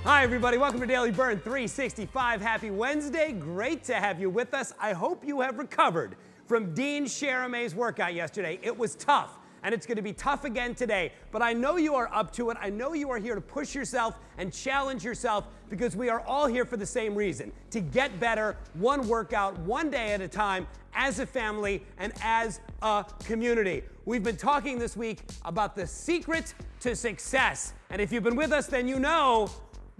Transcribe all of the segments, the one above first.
Hi, everybody. Welcome to Daily Burn 365. Happy Wednesday. Great to have you with us. I hope you have recovered from Dean Charamet's workout yesterday. It was tough, and it's going to be tough again today. But I know you are up to it. I know you are here to push yourself and challenge yourself because we are all here for the same reason, to get better one workout, one day at a time, as a family and as a community. We've been talking this week about the secret to success. And if you've been with us, then you know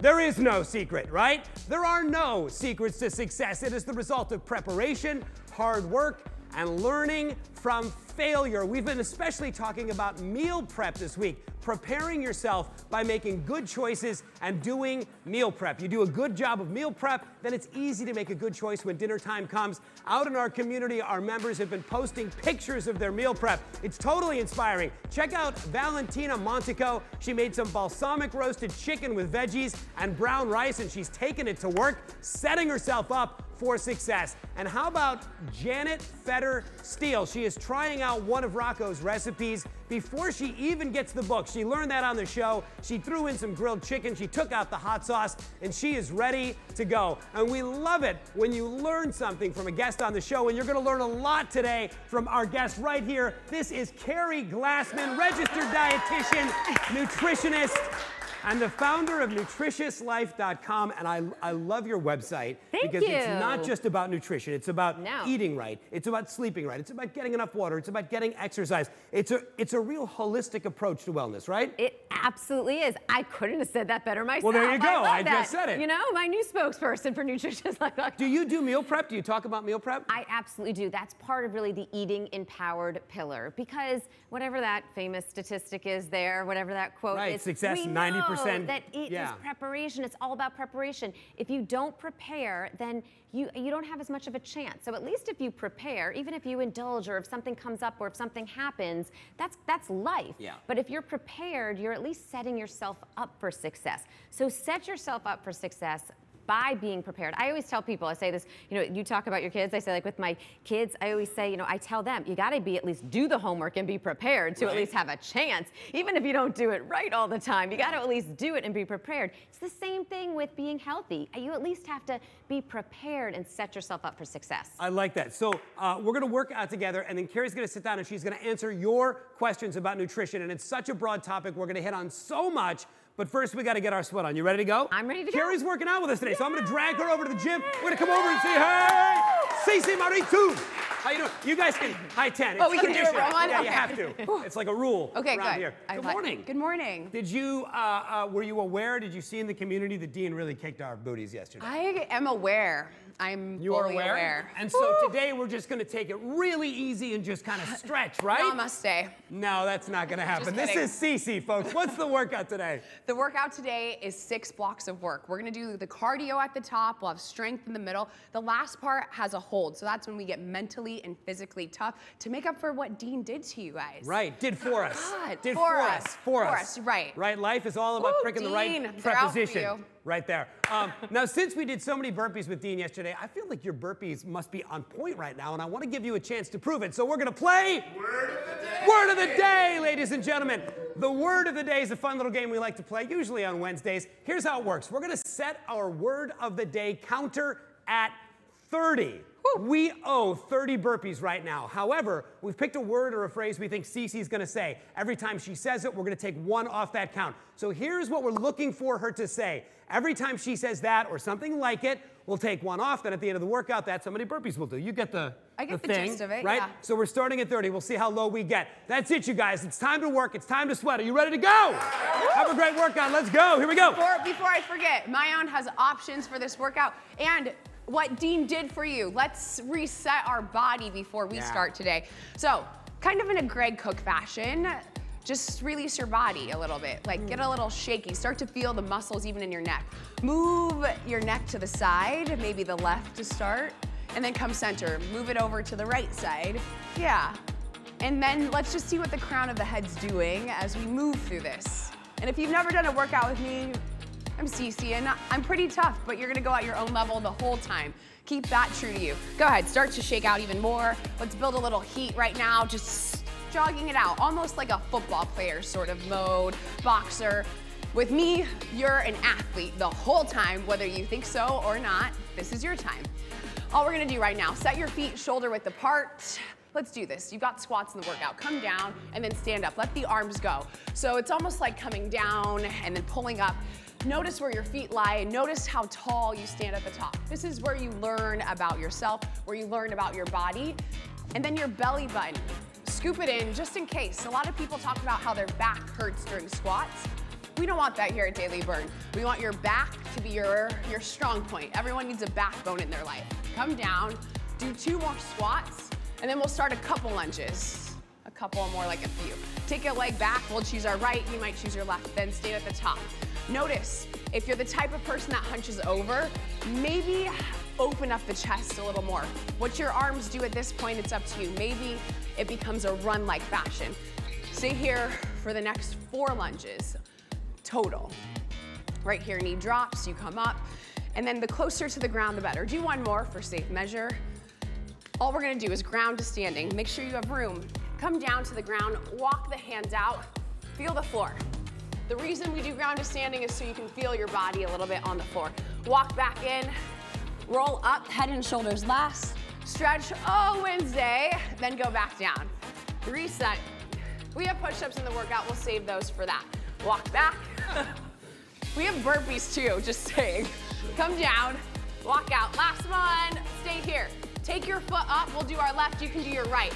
there is no secret, right? There are no secrets to success. It is the result of preparation, hard work, and learning from failure. We've been especially talking about meal prep this week, preparing yourself by making good choices and doing meal prep. You do a good job of meal prep, then it's easy to make a good choice when dinner time comes. Out in our community, our members have been posting pictures of their meal prep. It's totally inspiring. Check out Valentina Montico. She made some balsamic roasted chicken with veggies and brown rice, and she's taken it to work, setting herself up for success. And how about Janet Fetter Steele? She is trying out one of Rocco's recipes before she even gets the book. She learned that on the show. She threw in some grilled chicken. She took out the hot sauce, and she is ready to go. And we love it when you learn something from a guest on the show, and you're gonna learn a lot today from our guest right here. This is Keri Glassman, registered dietitian, nutritionist, and the founder of NutritiousLife.com, and I love your website because it's not just about nutrition. It's about eating right. It's about sleeping right. It's about getting enough water. It's about getting exercise. It's a real holistic approach to wellness, right? It absolutely is. I couldn't have said that better myself. Well, there you go. I just said it. You know, my new spokesperson for NutritioLife.com. Do you do meal prep? Do you talk about meal prep? I absolutely do. That's part of really the eating empowered pillar, because whatever that famous statistic is there, whatever that quote is, success, we 90%. that it is preparation. It's all about preparation. If you don't prepare, then you don't have as much of a chance. So at least if you prepare, even if you indulge or if something comes up or if something happens, that's life. Yeah. But if you're prepared, you're at least setting yourself up for success. So set yourself up for success by being prepared. I always tell people, I say this, you know, you talk about your kids, I say, like with my kids, I always say, you know, I tell them, you gotta at least do the homework and be prepared to at least have a chance. Even if you don't do it right all the time, you gotta at least do it and be prepared. It's the same thing with being healthy. You at least have to be prepared and set yourself up for success. I like that. So we're gonna work out together, and then Keri's gonna sit down and she's gonna answer your questions about nutrition. And it's such a broad topic, we're gonna hit on so much. But first, we got to get our sweat on. You ready to go? I'm ready to go. Keri's working out with us today, so I'm going to drag her over to the gym. We're going to come over and say, hey, Cece Maritu. How you doing? You guys can, hi, 10. Oh, we can do it, Roman? Yeah, you have to. It's like a rule around here. Good Good morning. Good morning. Did you, were you aware, did you see in the community that Dean really kicked our booties yesterday? I am aware. I'm fully aware. And so today we're just going to take it really easy and just kind of stretch, right? Namaste. No, that's not going to happen. This kidding. is Cece, folks. What's the workout today? The workout today is 6 blocks of work. We're gonna do the cardio at the top. We'll have strength in the middle. The last part has a hold. So that's when we get mentally and physically tough to make up for what Dean did to you guys. Right, did for us. God, did for us. For us. Right. Right, life is all about pricking the right Dean, they're out for preposition. you. Right there. Now, since we did so many burpees with Dean yesterday, I feel like your burpees must be on point right now, and I want to give you a chance to prove it. So we're going to play Word of the Day. Word of the Day, ladies and gentlemen. The Word of the Day is a fun little game we like to play, usually on Wednesdays. Here's how it works. We're going to set our Word of the Day counter at 30. We owe 30 burpees right now. However, we've picked a word or a phrase we think Cece's going to say. Every time she says it, we're going to take one off that count. So here's what we're looking for her to say. Every time she says that or something like it, we'll take one off. Then at the end of the workout, that's how many burpees we'll do. You get the I get the thing, gist of it, right? yeah. So we're starting at 30. We'll see how low we get. That's it, you guys. It's time to work. It's time to sweat. Are you ready to go? Have a great workout. Let's go. Here we go. Before I forget, Mayan has options for this workout and what Dean did for you. Let's reset our body before we start today. So, kind of in a Greg Cook fashion, just release your body a little bit. Like, get a little shaky. Start to feel the muscles even in your neck. Move your neck to the side, maybe the left to start, and then come center. Move it over to the right side. Yeah. And then let's just see what the crown of the head's doing as we move through this. And if you've never done a workout with me, I'm Cece, and I'm pretty tough, but you're gonna go at your own level the whole time. Keep that true to you. Go ahead, start to shake out even more. Let's build a little heat right now, just jogging it out, almost like a football player sort of mode, boxer. With me, you're an athlete the whole time, whether you think so or not. This is your time. All we're gonna do right now, set your feet shoulder width apart. Let's do this. You've got squats in the workout. Come down and then stand up. Let the arms go. So it's almost like coming down and then pulling up. Notice where your feet lie and notice how tall you stand at the top. This is where you learn about yourself, where you learn about your body. And then your belly button. Scoop it in just in case. A lot of people talk about how their back hurts during squats. We don't want that here at Daily Burn. We want your back to be your strong point. Everyone needs a backbone in their life. Come down, do 2 more squats, and then we'll start a couple lunges. A couple more, like a few. Take a leg back, we'll choose our right, you might choose your left, then stand at the top. Notice, if you're the type of person that hunches over, maybe open up the chest a little more. What your arms do at this point, it's up to you. Maybe it becomes a run-like fashion. Stay here for the next 4 lunges. Total. Right here, knee drops, you come up, and then the closer to the ground, the better. Do 1 more for safe measure. All we're gonna do is ground to standing. Make sure you have room. Come down to the ground, walk the hands out, feel the floor. The reason we do ground to standing is so you can feel your body a little bit on the floor. Walk back in, roll up, head and shoulders last, stretch, oh, Wednesday, then go back down. Reset. We have push-ups in the workout, we'll save those for that. Walk back. We have burpees too, just saying. Come down, walk out. Last one, stay here. Take your foot up, we'll do our left, you can do your right.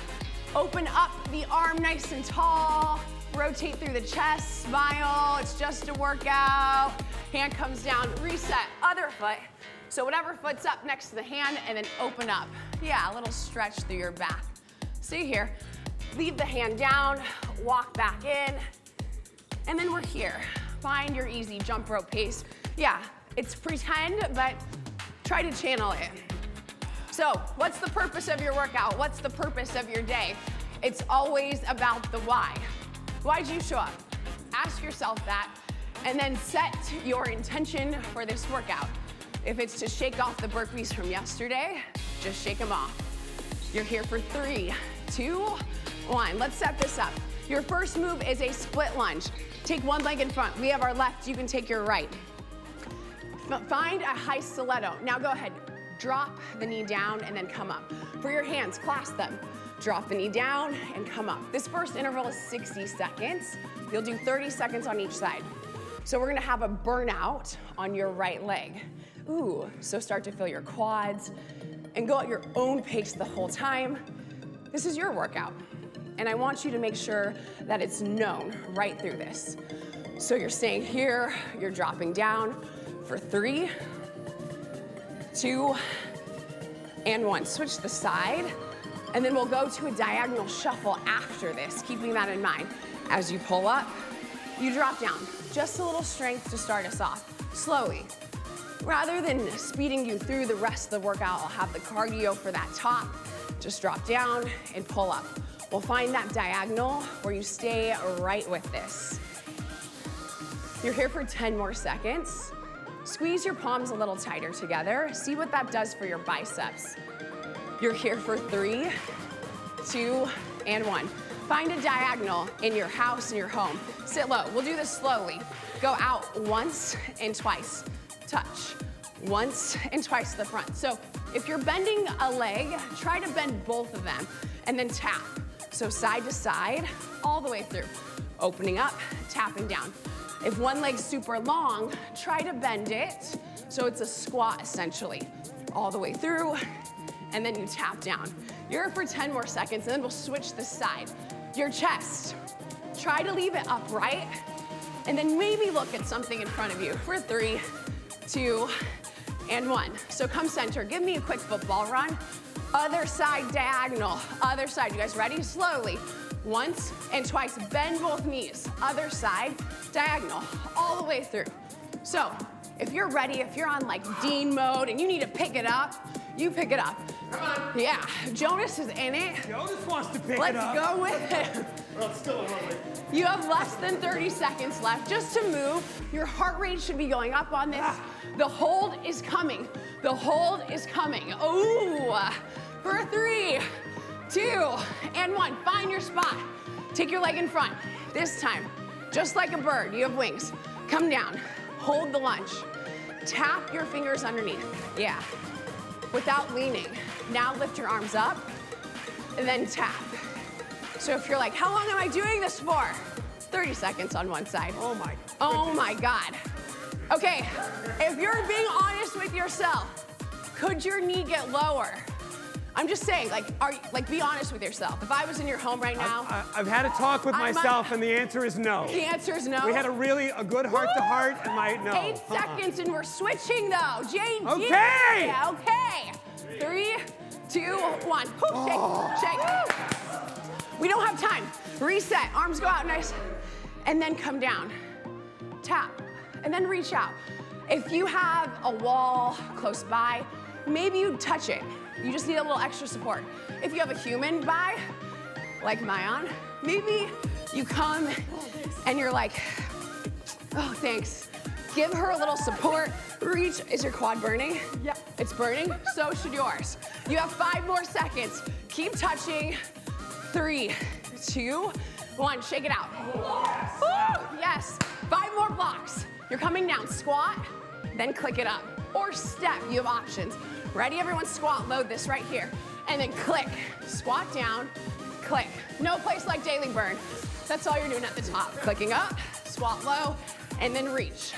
Open up the arm nice and tall. Rotate through the chest, smile, it's just a workout. Hand comes down, reset, other foot. So whatever foot's up next to the hand and then open up. Yeah, a little stretch through your back. Stay here, leave the hand down, walk back in, and then we're here. Find your easy jump rope pace. Yeah, it's pretend, but try to channel it. So what's the purpose of your workout? What's the purpose of your day? It's always about the why. Why'd you show up? Ask yourself that, and then set your intention for this workout. If it's to shake off the burpees from yesterday, just shake them off. You're here for 3, 2, 1. Let's set this up. Your first move is a split lunge. Take 1 leg in front. We have our left, you can take your right. Find a high stiletto. Now go ahead, drop the knee down and then come up. For your hands, clasp them. Drop the knee down and come up. This first interval is 60 seconds. You'll do 30 seconds on each side. So we're gonna have a burnout on your right leg. Ooh, so start to feel your quads and go at your own pace the whole time. This is your workout. And I want you to make sure that it's known right through this. So you're staying here, you're dropping down for 3, 2, and 1. Switch the side. And then we'll go to a diagonal shuffle after this, keeping that in mind. As you pull up, you drop down. Just a little strength to start us off, slowly. Rather than speeding you through the rest of the workout, I'll have the cardio for that top. Just drop down and pull up. We'll find that diagonal where you stay right with this. You're here for 10 more seconds. Squeeze your palms a little tighter together. See what that does for your biceps. You're here for 3, 2, and 1. Find a diagonal in your house, in your home. Sit low. We'll do this slowly. Go out once and twice. Touch. Once and twice to the front. So if you're bending a leg, try to bend both of them and then tap. So side to side, all the way through. Opening up, tapping down. If one leg's super long, try to bend it so it's a squat essentially. All the way through, and then you tap down. You're here for 10 more seconds, and then we'll switch the side. Your chest, try to leave it upright, and then maybe look at something in front of you for 3, 2, and 1. So come center, give me a quick football run. Other side diagonal, other side. You guys ready? Slowly. Once and twice, bend both knees. Other side, diagonal, all the way through. So if you're ready, if you're on like Dean mode and you need to pick it up, you pick it up. Come on. Yeah, Jonas is in it. Jonas wants to pick Let's it up. go with it. Well, it's still a runway. You have less than 30 seconds left just to move. Your heart rate should be going up on this. The hold is coming. The hold is coming. Ooh, for 3, 2, and 1. Find your spot. Take your leg in front. This time, just like a bird, you have wings. Come down, hold the lunge. Tap your fingers underneath, yeah. Without leaning. Now lift your arms up, and then tap. So if you're like, how long am I doing this for? 30 seconds on one side. Oh my. Oh my God. Okay, if you're being honest with yourself, could your knee get lower? I'm just saying, be honest with yourself. If I was in your home right now. I've had a talk with myself, and the answer is no. The answer is no? We had a good heart-to-heart, and no. 8 seconds, and we're switching though. JD. Okay. Yeah, okay. 3, 2, 1. Shake. We don't have time. Reset. Arms go out nice. And then come down. Tap. And then reach out. If you have a wall close by, maybe you touch it. You just need a little extra support. If you have a human by, like Mayan, maybe you come and you're like, oh, thanks. Give her a little support. Reach. Is your quad burning? Yeah. It's burning? So should yours. You have 5 more seconds. Keep touching. 3, 2, 1. Shake it out. Woo! Yes. 5 more blocks. You're coming down. Squat, then click it up. Or step. You have options. Ready? Everyone squat. Load this right here. And then click. Squat down. Click. No place like daily burn. That's all you're doing at the top. Clicking up, squat low, and then reach.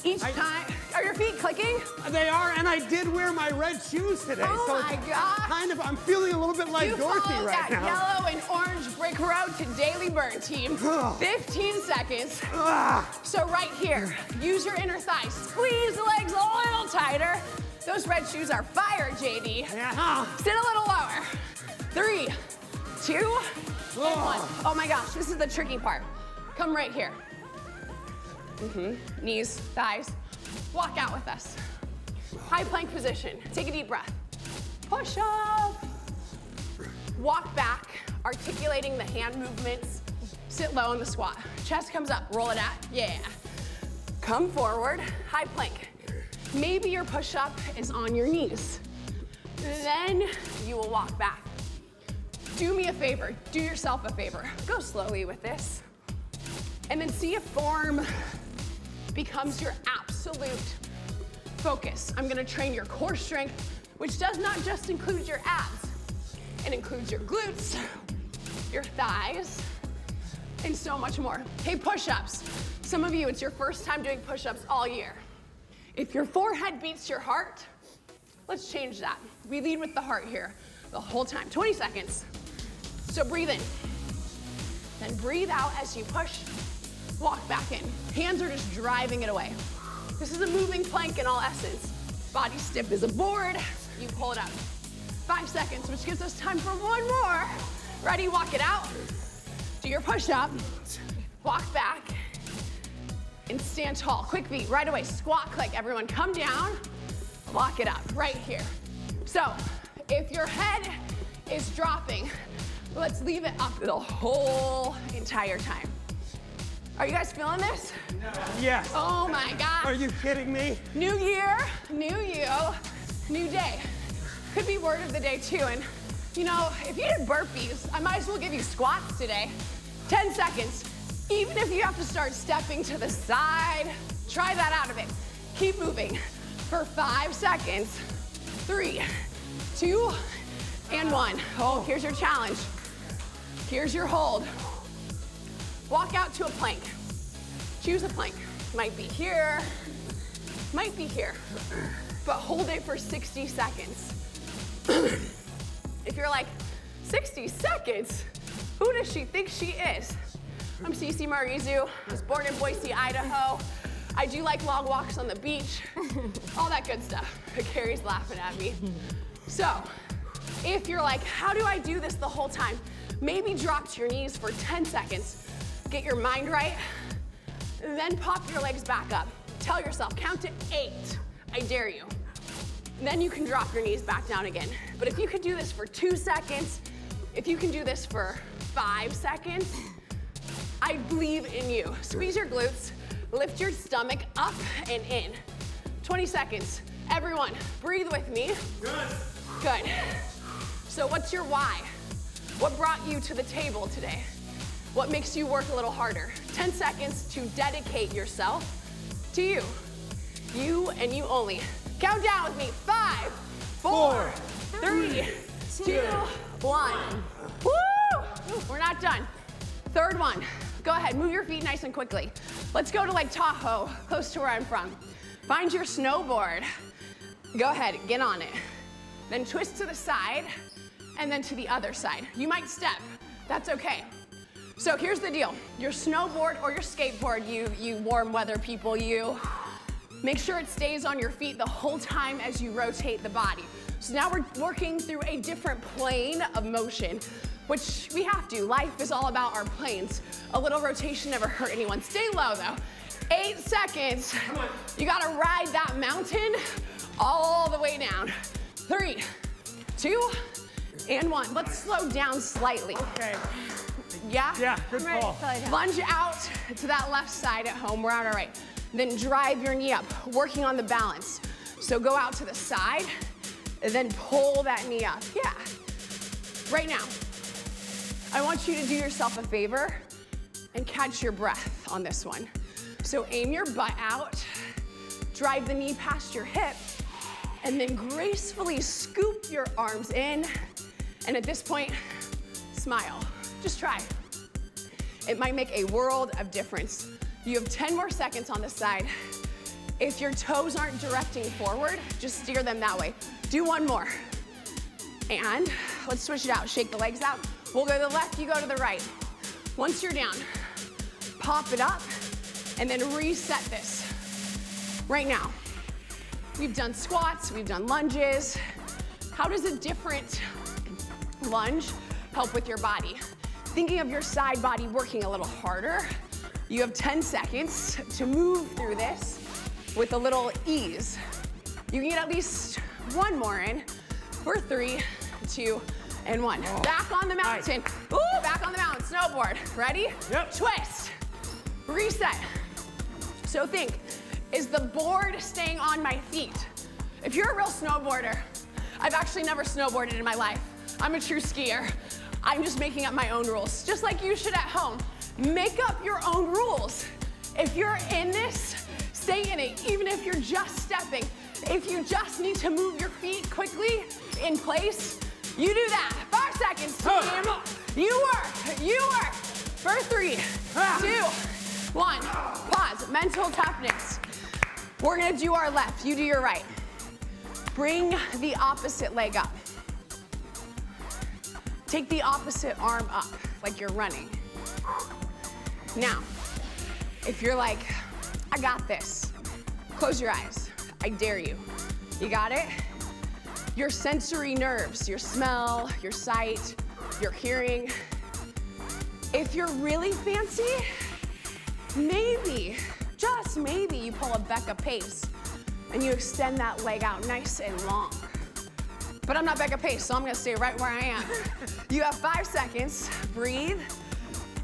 Each time, are your feet clicking? They are, and I did wear my red shoes today. Oh so my God. I'm feeling a little bit like You Dorothy follow right that now. yellow and orange brick road to daily burn, team. 15 seconds. So right here, use your inner thighs. Squeeze the legs a little tighter. Those red shoes are fire, JD. Yeah. Sit a little lower. 3, 2, and 1. Oh my gosh, this is the tricky part. Come right here. Knees, thighs. Walk out with us. High plank position. Take a deep breath. Push up. Walk back, articulating the hand movements. Sit low in the squat. Chest comes up, roll it out. Yeah. Come forward, high plank. Maybe your push-up is on your knees. Then you will walk back. Do me a favor, do yourself a favor. Go slowly with this. And then see if form becomes your absolute focus. I'm gonna train your core strength, which does not just include your abs. It includes your glutes, your thighs, and so much more. Hey, push-ups. Some of you, it's your first time doing push-ups all year. If your forehead beats your heart, let's change that. We lead with the heart here the whole time. 20 seconds. So breathe in. Then breathe out as you push. Walk back in. Hands are just driving it away. This is a moving plank in all essence. Body stiff as a board. You pull it up. 5 seconds, which gives us time for 1 more. Ready? Walk it out. Do your push-up. Walk back. And stand tall. Quick beat, right away. Squat, click. Everyone come down. Lock it up right here. So if your head is dropping, let's leave it up the whole entire time. Are you guys feeling this? No. Yes. Oh my God. Are you kidding me? New year, new you, new day. Could be word of the day too. And you know, if you did burpees, I might as well give you squats today. 10 seconds. Even if you have to start stepping to the side, try that out of it. Keep moving for 5 seconds. 3, 2, and 1. Oh, here's your challenge. Here's your hold. Walk out to a plank. Choose a plank. Might be here, might be here, but hold it for 60 seconds. If you're like, 60 seconds? Who does she think she is? I'm Cece Marizu. I was born in Boise, Idaho. I do like long walks on the beach, all that good stuff. Keri's laughing at me. So, if you're like, how do I do this the whole time? Maybe drop to your knees for 10 seconds. Get your mind right, then pop your legs back up. Tell yourself, count to 8. I dare you. And then you can drop your knees back down again. But if you can do this for 2 seconds, if you can do this for 5 seconds, I believe in you. Squeeze your glutes, lift your stomach up and in. 20 seconds. Everyone, breathe with me. Good. So what's your why? What brought you to the table today? what makes you work a little harder. 10 seconds to dedicate yourself to you. You and you only. Count down with me. 5, 4, 3, 2, 1. Woo! We're not done. Third one. Go ahead, move your feet nice and quickly. Let's go to like Tahoe, close to where I'm from. Find your snowboard. Go ahead, get on it. Then twist to the side, and then to the other side. You might step, that's okay. So here's the deal. Your snowboard or your skateboard, you warm weather people, you, make sure it stays on your feet the whole time as you rotate the body. So now we're working through a different plane of motion, which we have to. Life is all about our planes. A little rotation never hurt anyone. Stay low though. 8 seconds. You gotta ride that mountain all the way down. 3, 2, and 1. Let's slow down slightly. Okay. Yeah? Yeah, good call. Lunge out to that left side at home. We're on our right. Then drive your knee up, working on the balance. So go out to the side, and then pull that knee up. Yeah. Right now, I want you to do yourself a favor and catch your breath on this one. So aim your butt out, drive the knee past your hip, and then gracefully scoop your arms in. And at this point, smile. Just try. It might make a world of difference. You have 10 more seconds on the side. If your toes aren't directing forward, just steer them that way. Do one more. And let's switch it out. Shake the legs out. We'll go to the left, you go to the right. Once you're down, pop it up, and then reset this. Right now, we've done squats, we've done lunges. How does a different lunge help with your body? Thinking of your side body working a little harder, you have 10 seconds to move through this with a little ease. You can get at least one more in for 3, 2, and 1. Back on the mountain. Ooh, back on the mountain. Snowboard. Ready? Yep. Twist. Reset. So think, is the board staying on my feet? If you're a real snowboarder, I've actually never snowboarded in my life. I'm a true skier. I'm just making up my own rules, just like you should at home. Make up your own rules. If you're in this, stay in it, even if you're just stepping. If you just need to move your feet quickly in place, you do that. 5 seconds, team. You work. For 3, 2, 1. Pause, mental toughness. We're gonna do our left, you do your right. Bring the opposite leg up. Take the opposite arm up, like you're running. Now, if you're like, I got this, close your eyes. I dare you. You got it? Your sensory nerves, your smell, your sight, your hearing. If you're really fancy, maybe, just maybe, you pull a Becca Pace and you extend that leg out nice and long. But I'm not Becca Pace, so I'm gonna stay right where I am. You have 5 seconds. Breathe.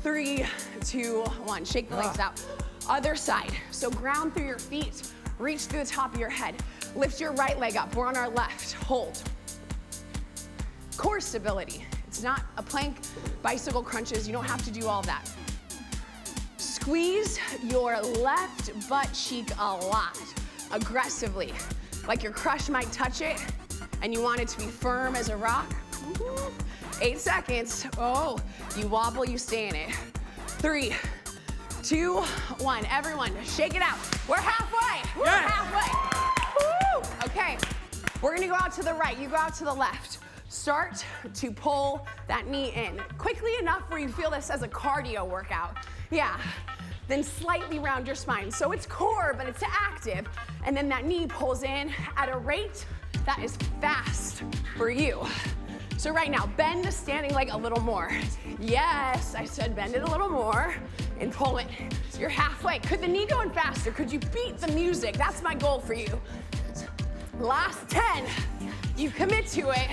3, 2, 1. Shake the legs out. Other side. So ground through your feet. Reach through the top of your head. Lift your right leg up. We're on our left. Hold. Core stability. It's not a plank, bicycle crunches. You don't have to do all that. Squeeze your left butt cheek a lot, aggressively. Like your crush might touch it, and you want it to be firm as a rock. 8 seconds. Oh, you wobble, you stay in it. 3, 2, 1. Everyone, shake it out. We're halfway. We're halfway. Woo! Okay, we're gonna go out to the right. You go out to the left. Start to pull that knee in. Quickly enough where you feel this as a cardio workout. Yeah. Then slightly round your spine. So it's core, but it's active. And then that knee pulls in at a rate that is fast for you. So right now, bend the standing leg a little more. Yes, I said bend it a little more and pull it. You're halfway. Could the knee go in faster? Could you beat the music? That's my goal for you. Last 10. You commit to it.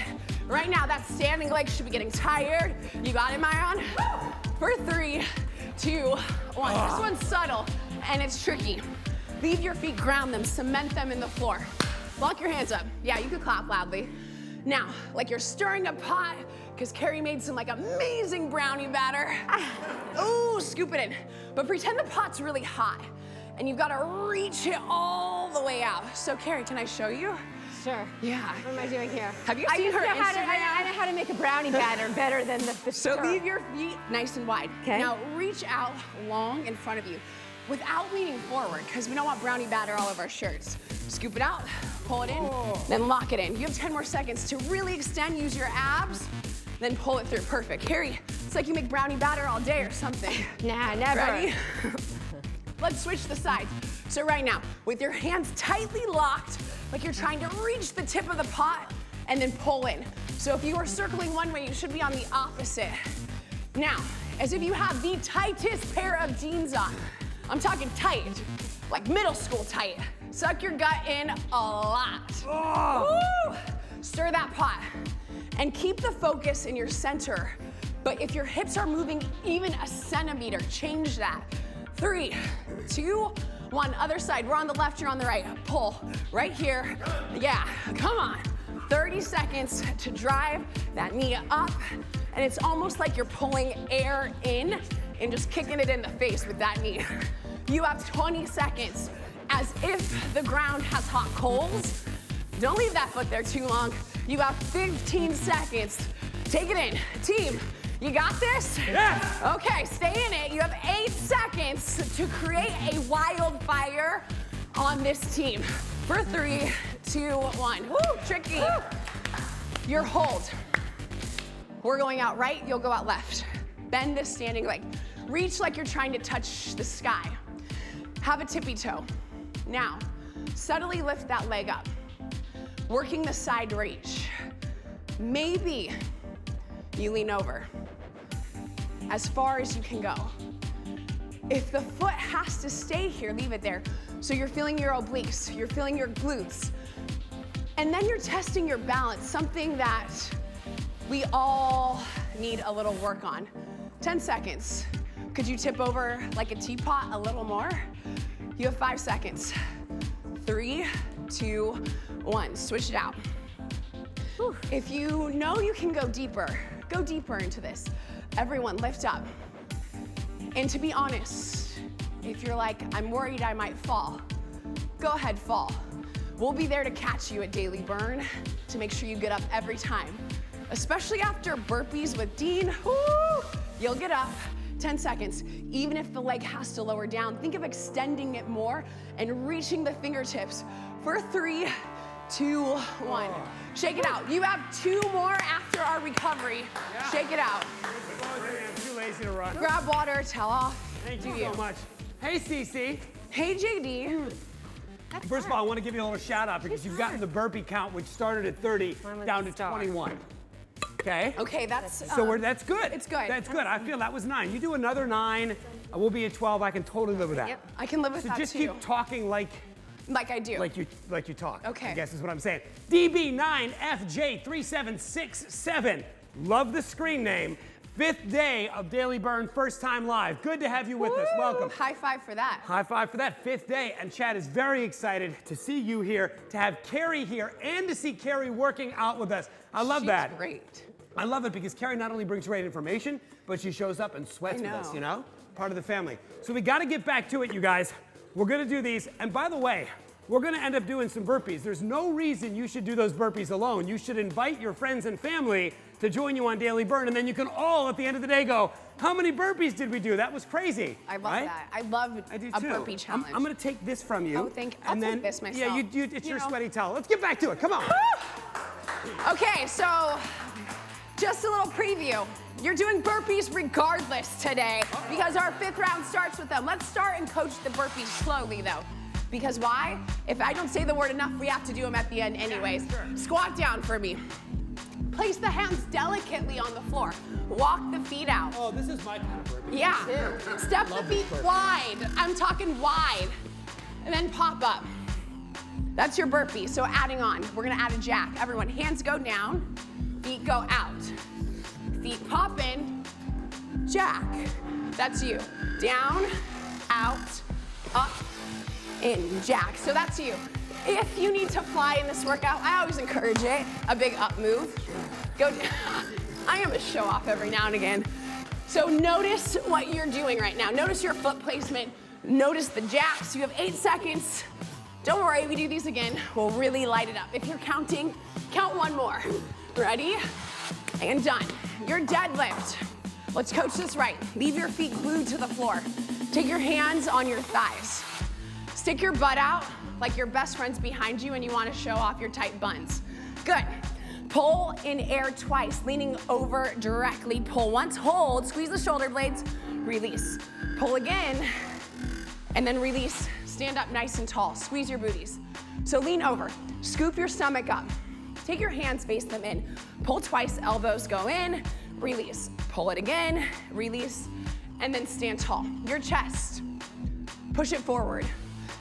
Right now, that standing leg should be getting tired. You got it, Myron? For 3, 2, 1. This one's subtle and it's tricky. Leave your feet, ground them, cement them in the floor. Lock your hands up. Yeah, you could clap loudly. Now, like you're stirring a pot, because Keri made some like amazing brownie batter. Ooh, scoop it in. But pretend the pot's really hot and you've got to reach it all the way out. So Keri, can I show you? Sure. Yeah. What am I doing here? Have you seen her Instagram? I know how to make a brownie batter better than the So stir. leave your feet nice and wide. Okay. Now reach out long in front of you without leaning forward, because we don't want brownie batter all over our shirts. Scoop it out, pull it in, then lock it in. You have 10 more seconds to really extend, use your abs, then pull it through. Perfect. Keri, it's like you make brownie batter all day or something. Nah, never. Ready? Let's switch the sides. So right now, with your hands tightly locked, like you're trying to reach the tip of the pot, and then pull in. So if you are circling one way, you should be on the opposite. Now, as if you have the tightest pair of jeans on. I'm talking tight, like middle school tight. Suck your gut in a lot. Woo! Stir that pot. And keep the focus in your center. But if your hips are moving even a centimeter, change that. 3, 2, 1. Other side. We're on the left, you're on the right. Pull right here. Yeah, come on. 30 seconds to drive that knee up. And it's almost like you're pulling air in and just kicking it in the face with that knee. You have 20 seconds as if the ground has hot coals. Don't leave that foot there too long. You have 15 seconds. Take it in. Team, you got this? Yes. Okay, stay in it. You have 8 seconds to create a wildfire on this team. For 3, 2, 1. Woo, tricky. Woo. Your hold. We're going out right, you'll go out left. Bend this standing leg. Reach like you're trying to touch the sky. Have a tippy toe. Now, subtly lift that leg up. Working the side reach. Maybe you lean over as far as you can go. If the foot has to stay here, leave it there. So you're feeling your obliques, you're feeling your glutes. And then you're testing your balance, something that we all need a little work on. 10 seconds. Could you tip over like a teapot a little more? You have 5 seconds. 3, 2, 1. Switch it out. Whew. If you know you can go deeper into this. Everyone, lift up. And to be honest, if you're like, I'm worried I might fall, go ahead, fall. We'll be there to catch you at Daily Burn to make sure you get up every time. Especially after burpees with Dean, woo, you'll get up. 10 seconds. Even if the leg has to lower down, think of extending it more and reaching the fingertips for 3, 2, 1. Shake it out. You have 2 more after our recovery. Yeah. Shake it out. I'm too lazy to run. Grab water, towel off. Thank you so much. Hey, Cece. Hey, JD. First of all, I want to give you a little shout out because you've gotten the burpee count, which started at 30, down to 21. Okay. Okay, that's that's good. It's good. That's good. I feel that was 9. You do another 9, we'll be at 12. I can totally live with that. Yep. I can live with that So just too. keep talking like I do. Like you talk. Okay. I guess is what I'm saying. DB9FJ3767. Love the screen name. 5th day of Daily Burn, first time live. Good to have you with us. Welcome. High five for that. High five for that 5th day. And Chad is very excited to see you here, to have Keri here, and to see Keri working out with us. I love that. She's great. I love it because Keri not only brings great information, but she shows up and sweats with us, you know? Part of the family. So we got to get back to it, you guys. We're going to do these. And by the way, we're going to end up doing some burpees. There's no reason you should do those burpees alone. You should invite your friends and family to join you on Daily Burn, and then you can all, at the end of the day, go, how many burpees did we do? That was crazy. I love that. I love a burpee challenge. I'm going to take this from you. Oh, I'll take this myself. Yeah, it's your sweaty towel. Let's get back to it. Come on. Okay, so just a little preview. You're doing burpees regardless today because our 5th round starts with them. Let's start and coach the burpees slowly, though. Because why? If I don't say the word enough, we have to do them at the end anyways. Yeah, sure. Squat down for me. Place the hands delicately on the floor. Walk the feet out. Oh, this is my kind of burpee. Yeah. Step the feet wide. I'm talking wide. And then pop up. That's your burpee. So adding on, we're gonna add a jack. Everyone, hands go down, feet go out. Feet pop in, jack. That's you. Down, out, up, in, jack. So that's you. If you need to fly in this workout, I always encourage it. A big up move. Go down. I am a show off every now and again. So notice what you're doing right now. Notice your foot placement. Notice the jacks. You have 8 seconds. Don't worry, we do these again. We'll really light it up. If you're counting, count one more. Ready? And done. Your deadlift. Let's coach this right. Leave your feet glued to the floor. Take your hands on your thighs. Stick your butt out like your best friend's behind you and you want to show off your tight buns. Good. Pull in air twice, leaning over directly. Pull once, hold, squeeze the shoulder blades, release. Pull again, and then release. Stand up nice and tall, squeeze your booties. So lean over, scoop your stomach up. Take your hands, face them in. Pull twice, elbows go in, release. Pull it again, release, and then stand tall. Your chest, push it forward,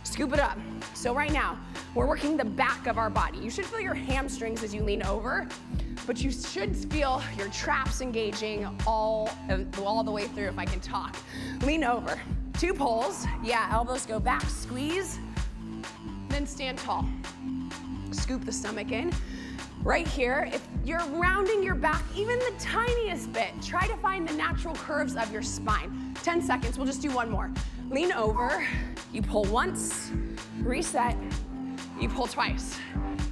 scoop it up. So right now, we're working the back of our body. You should feel your hamstrings as you lean over, but you should feel your traps engaging all the way through if I can talk. Lean over, 2 pulls. Yeah, elbows go back, squeeze, then stand tall. Scoop the stomach in. Right here, if you're rounding your back even the tiniest bit, try to find the natural curves of your spine. 10 seconds, we'll just do one more. Lean over, you pull once, reset, you pull twice.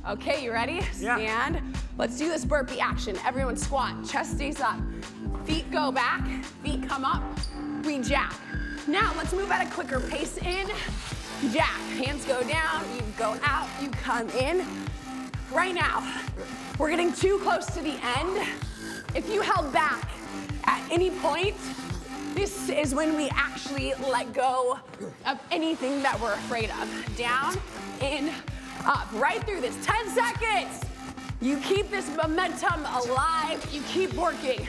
Okay, you ready? Yeah. Stand. Let's do this burpee action. Everyone squat, chest stays up. Feet go back, feet come up, we jack. Now let's move at a quicker pace in, jack. Hands go down, you go out, you come in. Right now, we're getting too close to the end. If you held back at any point, this is when we actually let go of anything that we're afraid of. Down, in, up, right through this. 10 seconds. You keep this momentum alive. You keep working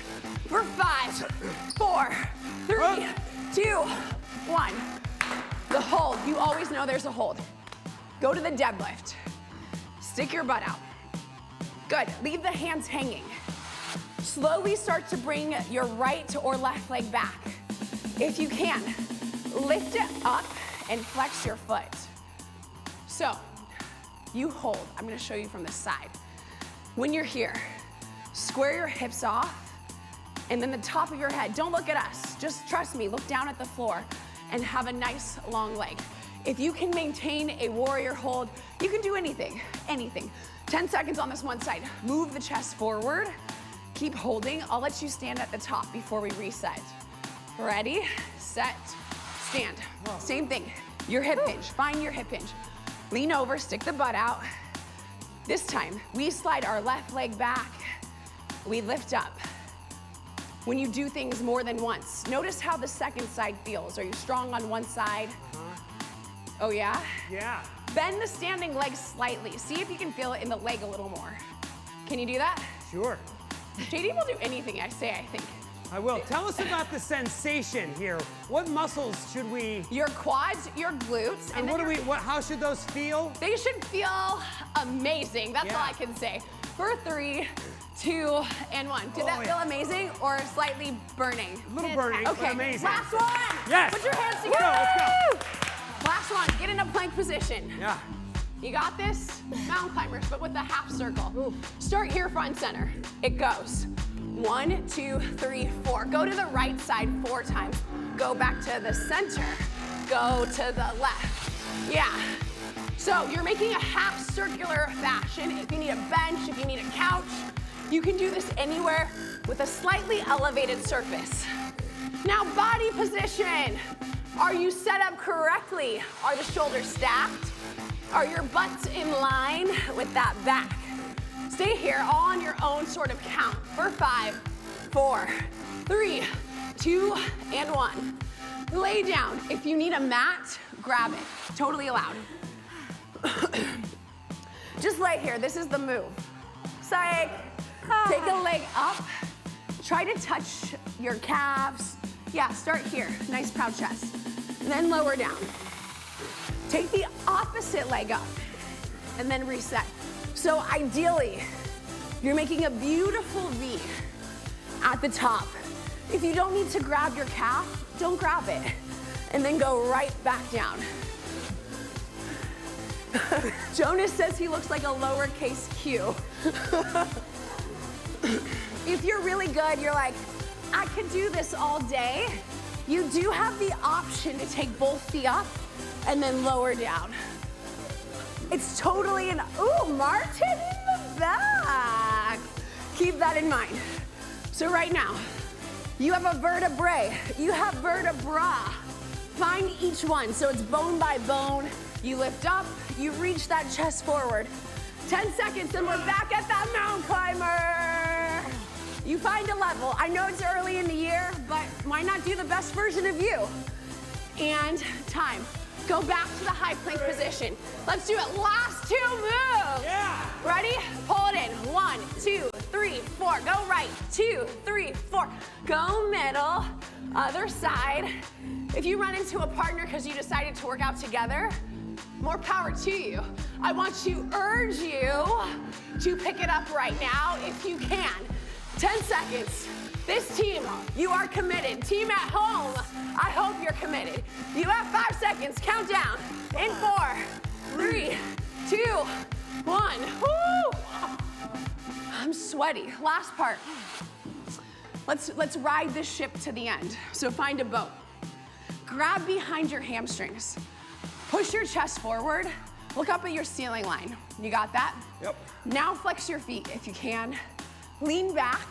for 5, 4, 3, 2, 1. The hold, you always know there's a hold. Go to the deadlift. Stick your butt out. Good, leave the hands hanging. Slowly start to bring your right or left leg back. If you can, lift it up and flex your foot. So, you hold. I'm gonna show you from the side. When you're here, square your hips off, and then the top of your head. Don't look at us, just trust me, look down at the floor and have a nice long leg. If you can maintain a warrior hold, you can do anything, anything. 10 seconds on this one side. Move the chest forward, keep holding. I'll let you stand at the top before we reset. Ready, set, stand. Same thing, your hip hinge, find your hip hinge. Lean over, stick the butt out. This time, we slide our left leg back, we lift up. When you do things more than once, notice how the second side feels. Are you strong on one side? Oh yeah? Yeah. Bend the standing leg slightly. See if you can feel it in the leg a little more. Can you do that? Sure. JD will do anything I say, I think. I will. Tell us about the sensation here. What muscles should we? Your quads, your glutes, And what do we? How should those feel? They should feel amazing. That's all I can say. For 3, 2, and 1. Did that feel amazing or slightly burning? A little burning, Okay, but amazing. last one. Yes. Put your hands Let's together. go, let's go. Last one, get in a plank position. Yeah. You got this? Mountain climbers, but with a half circle. Start here, front center. It goes. 1, 2, 3, 4. Go to the right side 4 times. Go back to the center. Go to the left. Yeah. So you're making a half circular fashion. If you need a bench, if you need a couch, you can do this anywhere with a slightly elevated surface. Now body position. Are you set up correctly? Are the shoulders stacked? Are your butts in line with that back? Stay here all on your own sort of count for 5, 4, 3, 2, and 1. Lay down. If you need a mat, grab it. Totally allowed. Just lay here. This is the move. Psych. Take a leg up. Try to touch your calves. Yeah, start here. Nice proud chest. Then lower down. Take the opposite leg up and then reset. So ideally, you're making a beautiful V at the top. If you don't need to grab your calf, don't grab it. And then go right back down. Jonas says he looks like a lowercase Q. if you're really good, you're like, I could do this all day, you do have the option to take both feet up and then lower down. It's totally an, ooh, Martin in the back. Keep that in mind. So right now, you have a vertebrae, you have vertebra. Find each one, so it's bone by bone. You lift up, you reach that chest forward. 10 seconds and we're back at that mountain climber. You find a level. I know it's early in the year, but why not do the best version of you? And time. Go back to the high plank position. Let's do it. Last 2 moves. Yeah. Ready? Pull it in. 1, 2, 3, 4. Go right. 2, 3, 4. Go middle. Other side. If you run into a partner because you decided to work out together, more power to you. I want to urge you to pick it up right now if you can. 10 seconds. This team, you are committed. Team at home, I hope you're committed. You have 5 seconds. Count down. In 4, 3, 2, 1. Woo! I'm sweaty. Last part. Let's ride this ship to the end. So find a boat. Grab behind your hamstrings. Push your chest forward. Look up at your ceiling line. You got that? Yep. Now flex your feet if you can. Lean back.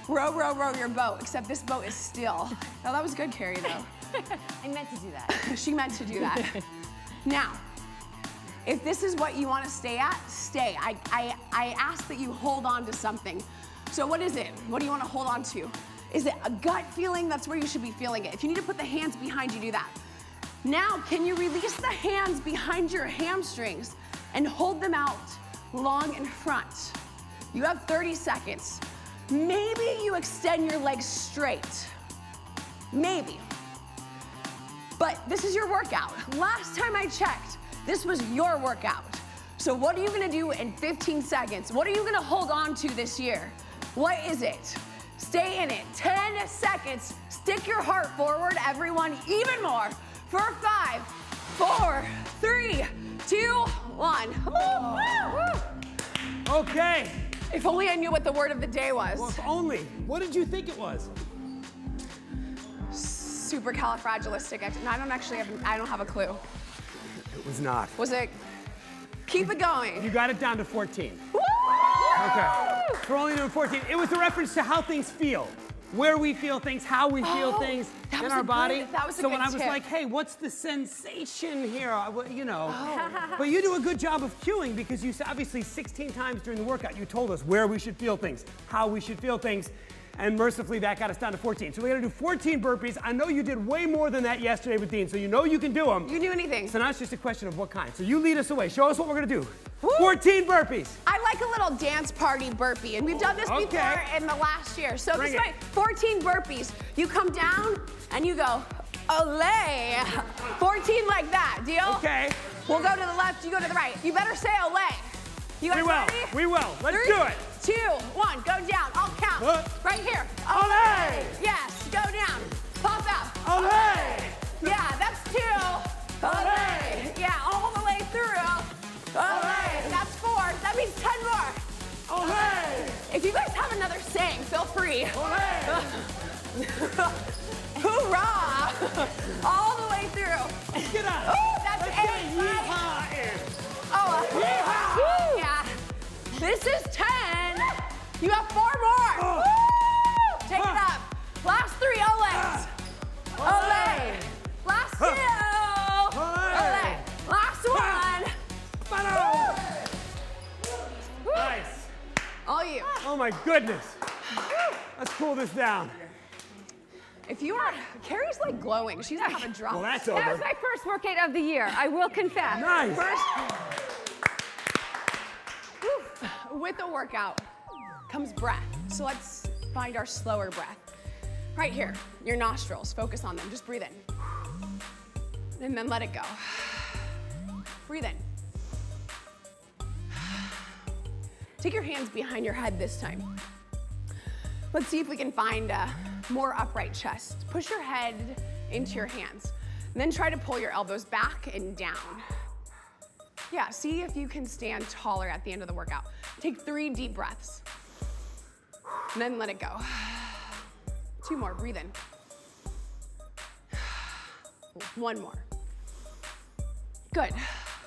Row, row, row your boat, except this boat is still. Oh, that was good, Keri, though. I meant to do that. She meant to do that. Now, if this is what you want to stay at, stay. I ask that you hold on to something. So what is it? What do you want to hold on to? Is it a gut feeling? That's where you should be feeling it. If you need to put the hands behind you, do that. Now, can you release the hands behind your hamstrings and hold them out long in front? You have 30 seconds. Maybe you extend your legs straight. Maybe. But this is your workout. Last time I checked, this was your workout. So what are you gonna do in 15 seconds? What are you gonna hold on to this year? What is it? Stay in it. 10 seconds. Stick your heart forward, everyone, even more. For 5, 4, 3, 2, 1. Woo, woo, woo. Okay. If only I knew what the word of the day was. Well, if only. What did you think it was? Supercalifragilistic. I don't have a clue. It was not. Was it? Keep it going. You got it down to 14. Woo! Okay. We're only doing 14. It was a reference to how things feel. Where we feel things, how we feel things in our body. That was a so good when I was tip. like, hey, what's the sensation here? You know. But you do a good job of cueing because you obviously 16 times during the workout, you told us where we should feel things, how we should feel things. And mercifully, that got us down to 14. So we gotta do 14 burpees. I know you did way more than that yesterday with Dean, so you know you can do them. You can do anything. So now it's just a question of what kind. So you lead us away. Show us what we're gonna do. Woo. 14 burpees. I like a little dance party burpee, and we've done this before in the last year. So Bring this way, 14 burpees. You come down and you go, olé. 14 like that, deal? Okay. We'll go to the left, you go to the right. You better say olé. You guys ready? We will. Let's 3, do it. 2, 1, go down. I'll count. What? Right here. Olé. Yes, go down. Pop out. Olé. Yeah, that's 2. Olé. Yeah, all the way through. Olé. That's 4. That means 10 more. Olé. If you guys have another saying, feel free. Olé. Hoorah! All the way through. Get up. Ooh, that's Let's 8. get a yeehaw in. Oh, Yeehaw. woo, yeah. This is 10. You have 4 more. Oh. Woo! Take it up. Last 3 Olés. Olé. Last 2. Olé. Last 1. Woo. Nice. All you. Oh my goodness. Let's cool this down. If you are, Keri's like glowing. She's gonna have a drop. Well, that's That was over. my first workout of the year, I will confess. Nice. With the workout comes breath. So let's find our slower breath. Right here, your nostrils, focus on them. Just breathe in. And then let it go. Breathe in. Take your hands behind your head this time. Let's see if we can find a more upright chest. Push your head into your hands. And then try to pull your elbows back and down. Yeah, see if you can stand taller at the end of the workout. Take 3 deep breaths. And then let it go. 2 more, breathe in. 1 more. Good.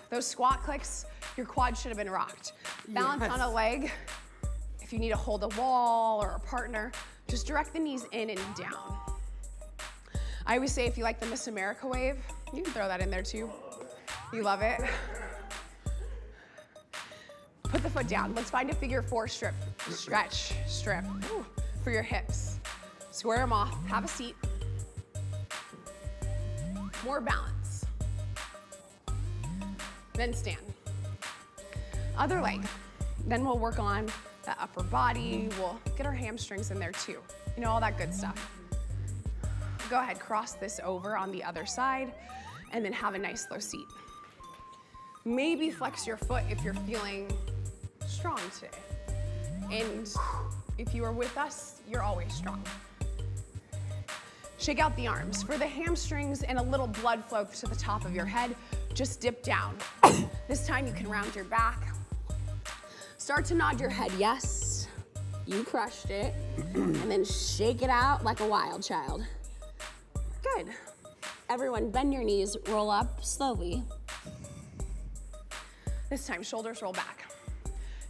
Those squat clicks, your quad should have been rocked. Balance on a leg. If you need to hold a wall or a partner, just direct the knees in and down. I always say if you like the Miss America wave, you can throw that in there too. You love it. Put the foot down. Let's find a figure 4 strip. Stretch, strip. Ooh, for your hips. Square them off, have a seat. More balance. Then stand. Other leg. Then we'll work on the upper body. We'll get our hamstrings in there too. You know, all that good stuff. Go ahead, cross this over on the other side, and then have a nice low seat. Maybe flex your foot if you're feeling strong today. And if you are with us, you're always strong. Shake out the arms. For the hamstrings and a little blood flow to the top of your head, just dip down. This time you can round your back. Start to nod your head, yes. You crushed it. And then shake it out like a wild child. Good. Everyone, bend your knees, roll up slowly. This time, shoulders roll back.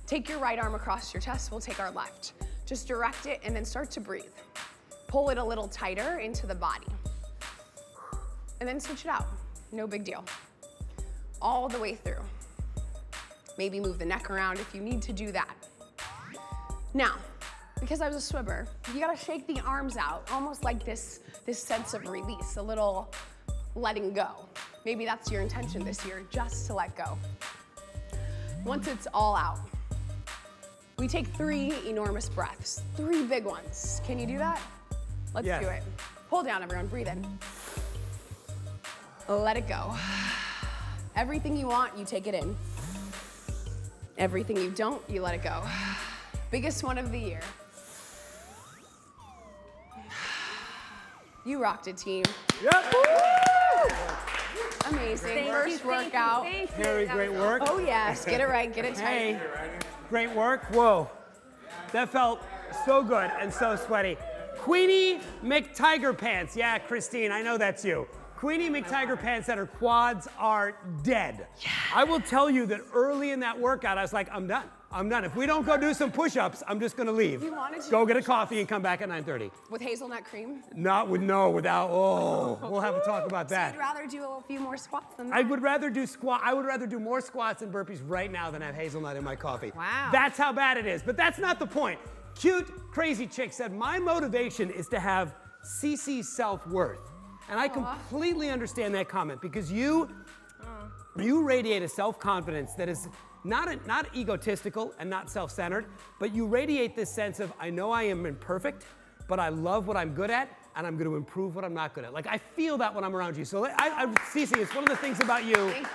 Take your right arm across your chest, we'll take our left. Just direct it and then start to breathe. Pull it a little tighter into the body. And then switch it out, no big deal. All the way through. Maybe move the neck around if you need to do that. Now, because I was a swimmer, you gotta shake the arms out, almost like this sense of release, a little letting go. Maybe that's your intention this year, just to let go. Once it's all out, we take 3 enormous breaths, 3 big ones. Can you do that? Let's do it. Pull down, everyone, breathe in. Let it go. Everything you want, you take it in. Everything you don't, you let it go. Biggest one of the year. You rocked it, team. Yep. Amazing. First workout. Keri, great work. Oh yes, get it right, get it tight. Hey, great work. Whoa, that felt so good and so sweaty. Queenie McTiger Pants. Yeah, Christine, I know that's you. Queenie McTiger Pants said her quads are dead. Yeah. I will tell you that early in that workout, I was like, I'm done. I'm done. If we don't go do some push-ups, I'm just gonna leave. You wanted to go get a coffee and come back at 9:30. With hazelnut cream? Without, we'll have a talk about that. So you'd rather do a few more squats than that? I would rather do more squats and burpees right now than have hazelnut in my coffee. Wow. That's how bad it is, but that's not the point. Cute, crazy chick said, my motivation is to have CC's self-worth. And I completely understand that comment because you radiate a self-confidence that is not egotistical and not self-centered, but you radiate this sense of, I know I am imperfect, but I love what I'm good at, and I'm going to improve what I'm not good at. Like, I feel that when I'm around you. So, Cece, it's one of the things about you. Thank you.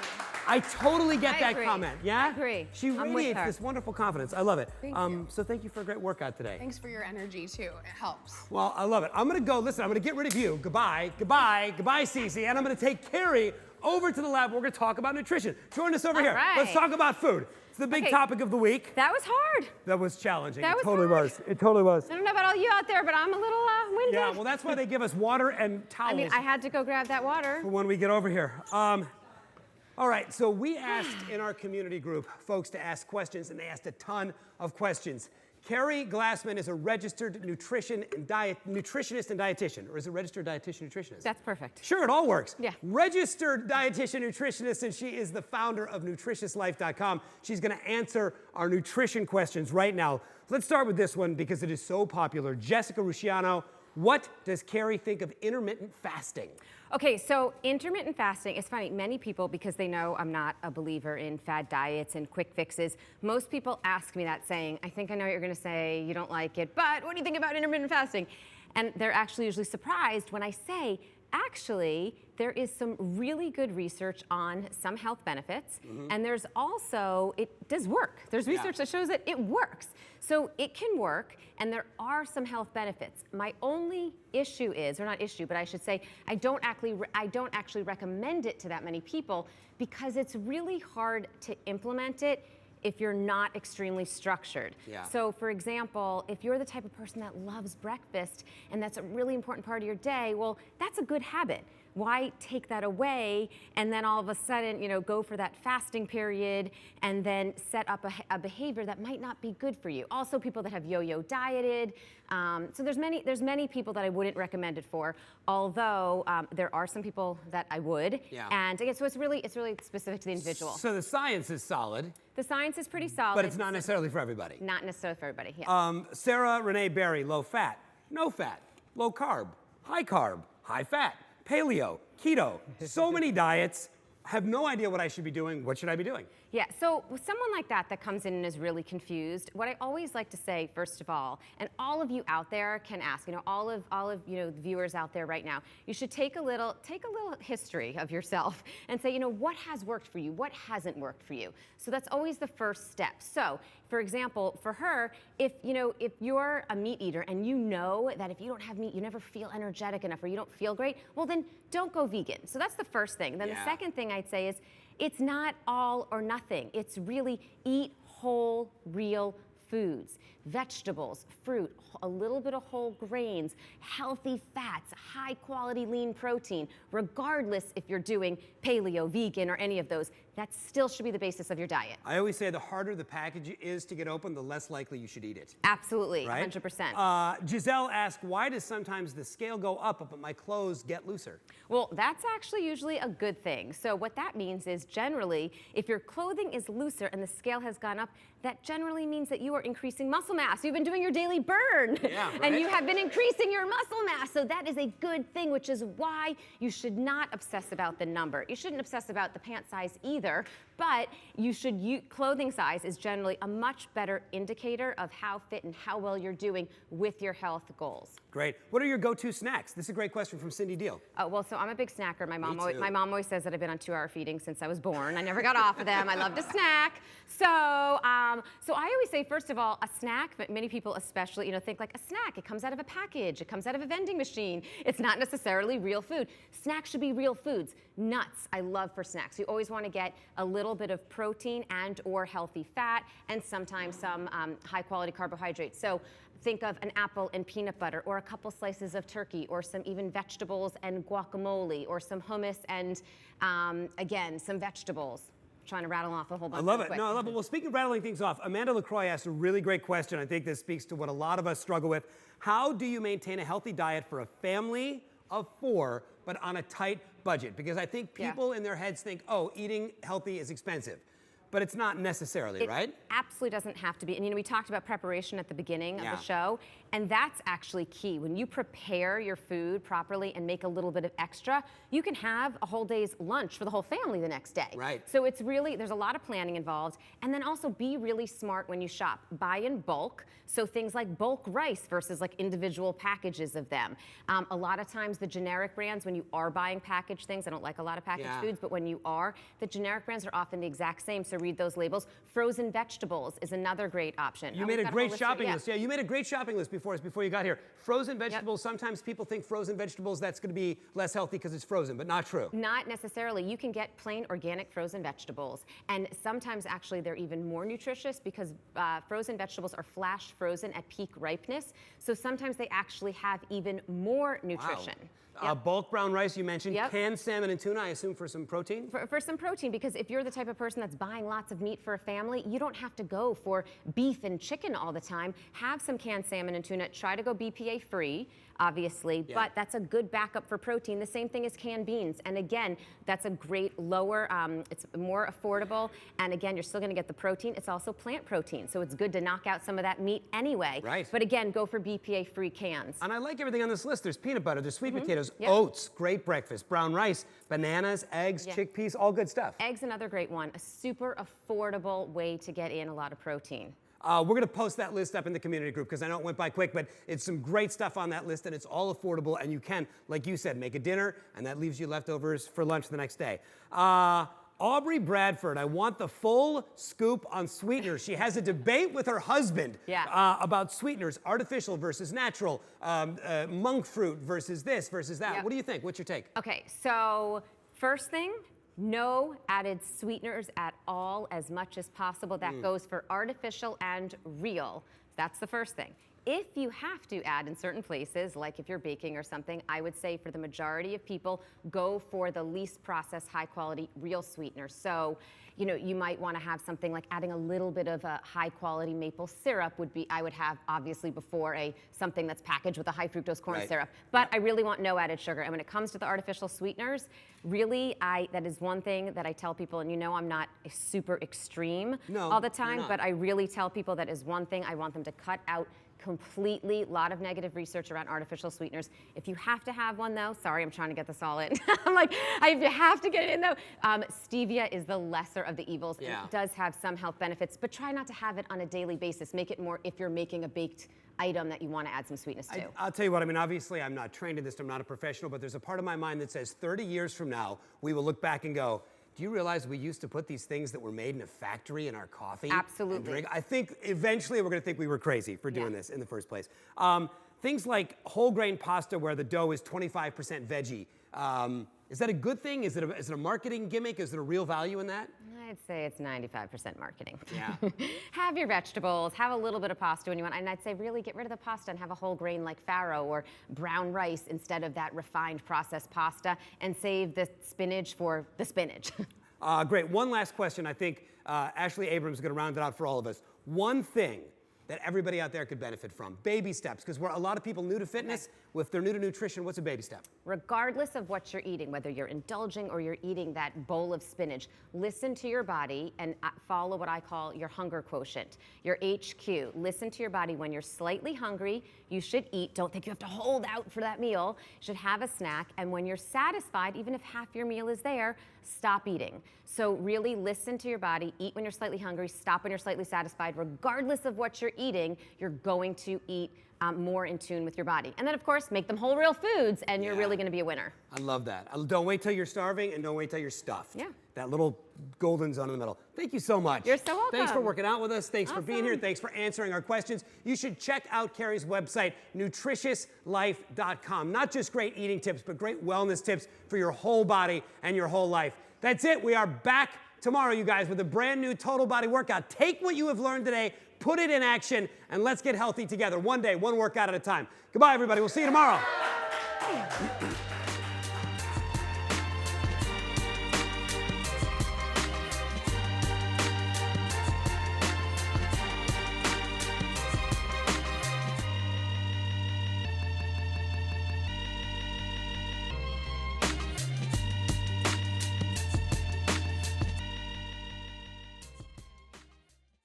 I totally get that agree. comment. Yeah? I agree. She I'm with radiates her. this wonderful confidence. I love it. Thank you. So thank you for a great workout today. Thanks for your energy too, it helps. Well, I love it. I'm gonna go, listen, I'm gonna get rid of you. Goodbye, Cece. And I'm gonna take Keri over to the lab. We're gonna talk about nutrition. Join us over here. right. Let's talk about food. It's the big topic of the week. That was hard. That was challenging. That It was totally hard. was. It totally was. I don't know about all you out there, but I'm a little winded. Yeah, well, that's why they give us water and towels I mean, I had to go grab that water. for when we get over here. All right, so we asked in our community group folks to ask questions, and they asked a ton of questions. Keri Glassman is a registered nutritionist and dietitian, or is it registered dietitian nutritionist? That's perfect. Sure, it all works. Yeah. Registered dietitian nutritionist, and she is the founder of nutritiouslife.com. She's gonna answer our nutrition questions right now. Let's start with this one because it is so popular. Jessica Rusciano, what does Keri think of intermittent fasting? Okay, so intermittent fasting is funny. Many people, because they know I'm not a believer in fad diets and quick fixes, most people ask me that saying, I think I know what you're gonna say, you don't like it, but what do you think about intermittent fasting? And they're actually usually surprised when I say, actually, there is some really good research on some health benefits, and there's also, it does work. There's research that shows that it works. So it can work, and there are some health benefits. My only issue is, or not issue, but I should say, I don't actually recommend it to that many people because it's really hard to implement it if you're not extremely structured. Yeah. So for example, if you're the type of person that loves breakfast and that's a really important part of your day, well, that's a good habit. Why take that away and then all of a sudden, go for that fasting period and then set up a behavior that might not be good for you? Also, people that have yo-yo dieted. So there's many people that I wouldn't recommend it for. Although there are some people that I would. Yeah. And again, so it's really specific to the individual. So the science is solid. The science is pretty solid. But it's not necessarily for everybody. Not necessarily for everybody. Yeah. Sarah Renee Berry, low fat, no fat, low carb, high fat, paleo, keto, so many diets. Have no idea what I should be doing. What should I be doing? Yeah, so with someone like that comes in and is really confused, what I always like to say, first of all, and all of you out there can ask, all of the viewers out there right now, you should take a little history of yourself and say, what has worked for you, what hasn't worked for you. So that's always the first step. So, for example, for her, if you're a meat eater and you know that if you don't have meat, you never feel energetic enough or you don't feel great, well then don't go vegan. So that's the first thing. Then the second thing I'd say is, it's not all or nothing. It's really eat whole, real foods, vegetables, fruit, a little bit of whole grains, healthy fats, high quality lean protein, regardless if you're doing paleo, vegan, or any of those. That still should be the basis of your diet. I always say the harder the package is to get open, the less likely you should eat it. Absolutely, right? 100%. Giselle asked, why does sometimes the scale go up, but my clothes get looser? Well, that's actually usually a good thing. So what that means is generally, if your clothing is looser and the scale has gone up, that generally means that you are increasing muscle mass. You've been doing your daily burn. Yeah, right? And you have been increasing your muscle mass. So that is a good thing, which is why you should not obsess about the number. You shouldn't obsess about the pant size either, but you should clothing size is generally a much better indicator of how fit and how well you're doing with your health goals. Great. What are your go-to snacks? This is a great question from Cindy Deal. Oh, well, so I'm a big snacker. My mom too. always says that I've been on 2-hour feeding since I was born. I never got off of them. I love to snack. So I always say, first of all, a snack, but many people especially, think like a snack. It comes out of a package. It comes out of a vending machine. It's not necessarily real food. Snacks should be real foods. Nuts, I love for snacks. You always want to get a little bit of protein and or healthy fat and sometimes some high quality carbohydrates. So think of an apple and peanut butter or a couple slices of turkey or some even vegetables and guacamole or some hummus and again, some vegetables. Trying to rattle off a whole bunch. I love real it. quick. No, I love it. Well, speaking of rattling things off, Amanda LaCroix asked a really great question. I think this speaks to what a lot of us struggle with. How do you maintain a healthy diet for a family of 4, but on a tight budget? Because I think people in their heads think, oh, eating healthy is expensive. But it's not necessarily, right? It absolutely doesn't have to be. And we talked about preparation at the beginning of the show, and that's actually key. When you prepare your food properly and make a little bit of extra, you can have a whole day's lunch for the whole family the next day. Right. So it's really, there's a lot of planning involved. And then also be really smart when you shop. Buy in bulk. So things like bulk rice versus like individual packages of them. A lot of times the generic brands, when you are buying packaged things, I don't like a lot of packaged foods, but when you are, the generic brands are often the exact same. So read those labels. Frozen vegetables is another great option. You made a great shopping list. Yeah, you made a great shopping list before you got here. Frozen vegetables, sometimes people think frozen vegetables, that's going to be less healthy because it's frozen, but not true. Not necessarily. You can get plain organic frozen vegetables. And sometimes actually they're even more nutritious because frozen vegetables are flash frozen at peak ripeness. So sometimes they actually have even more nutrition. Wow. Bulk brown rice you mentioned, canned salmon and tuna, I assume for some protein? For some protein, because if you're the type of person that's buying lots of meat for a family, you don't have to go for beef and chicken all the time. Have some canned salmon and tuna. Try to go BPA free, obviously, but that's a good backup for protein. The same thing as canned beans. And again, that's a great lower, it's more affordable. And again, you're still gonna get the protein. It's also plant protein. So it's good to knock out some of that meat anyway. Right. But again, go for BPA free cans. And I like everything on this list. There's peanut butter, there's sweet potatoes, oats, great breakfast, brown rice, bananas, eggs, chickpeas, all good stuff. Eggs, another great one. A super affordable way to get in a lot of protein. We're going to post that list up in the community group because I know it went by quick, but it's some great stuff on that list and it's all affordable and you can, like you said, make a dinner and that leaves you leftovers for lunch the next day. Aubrey Bradford, I want the full scoop on sweeteners. She has a debate with her husband about sweeteners, artificial versus natural, monk fruit versus this versus that. What do you think? What's your take? Okay, so first thing, No added sweeteners at all, as much as possible. That goes for artificial and real. That's the first thing. If you have to add in certain places, like if you're baking or something, I would say for the majority of people, go for the least processed, high quality, real sweetener. So, you know, you might want to have something like adding a little bit of a high quality maple syrup would be, I would have obviously before something that's packaged with a high fructose corn syrup. But I really want no added sugar. And when it comes to the artificial sweeteners, really, that is one thing that I tell people, and you know I'm not a super extreme all the time, but I really tell people that is one thing I want them to cut out completely. A lot of negative research around artificial sweeteners. If you have to have one though, sorry, I'm trying to get this all in. I'm like, if you have to get it in though, stevia is the lesser of the evils. Yeah. It does have some health benefits, but try not to have it on a daily basis. Make it more if you're making a baked item that you want to add some sweetness to. I'll tell you what, I mean, obviously I'm not trained in this, I'm not a professional, but there's a part of my mind that says 30 years from now, we will look back and go, do you realize we used to put these things that were made in a factory in our coffee? Absolutely. And drink? I think eventually we're going to think we were crazy for doing this in the first place. Things like whole grain pasta where the dough is 25% veggie. Is that a good thing? Is it a marketing gimmick? Is there a real value in that? I'd say it's 95% marketing. Yeah. Have your vegetables, have a little bit of pasta when you want, and I'd say really get rid of the pasta and have a whole grain like farro or brown rice instead of that refined processed pasta, and save the spinach for the spinach. Great. One last question. I think Ashley Abrams is going to round it out for all of us. One thing that everybody out there could benefit from. Baby steps, because we're a lot of people new to fitness. If they're new to nutrition, what's a baby step? Regardless of what you're eating, whether you're indulging or you're eating that bowl of spinach, listen to your body and follow what I call your hunger quotient, your HQ. Listen to your body. When you're slightly hungry, you should eat. Don't think you have to hold out for that meal. You should have a snack. And when you're satisfied, even if half your meal is there, stop eating. So really listen to your body. Eat when you're slightly hungry. Stop when you're slightly satisfied. Regardless of what you're eating, you're going to eat more in tune with your body. And then, of course, make them whole, real foods, and you're really going to be a winner. I love that. Don't wait till you're starving, and don't wait till you're stuffed. Yeah. That little golden zone in the middle. Thank you so much. You're so welcome. Thanks for working out with us. Thanks for being here. Thanks for answering our questions. You should check out Keri's website, nutritiouslife.com. Not just great eating tips, but great wellness tips for your whole body and your whole life. That's it. We are back tomorrow, you guys, with a brand new total body workout. Take what you have learned today, put it in action, and let's get healthy together. One day, one workout at a time. Goodbye, everybody. We'll see you tomorrow.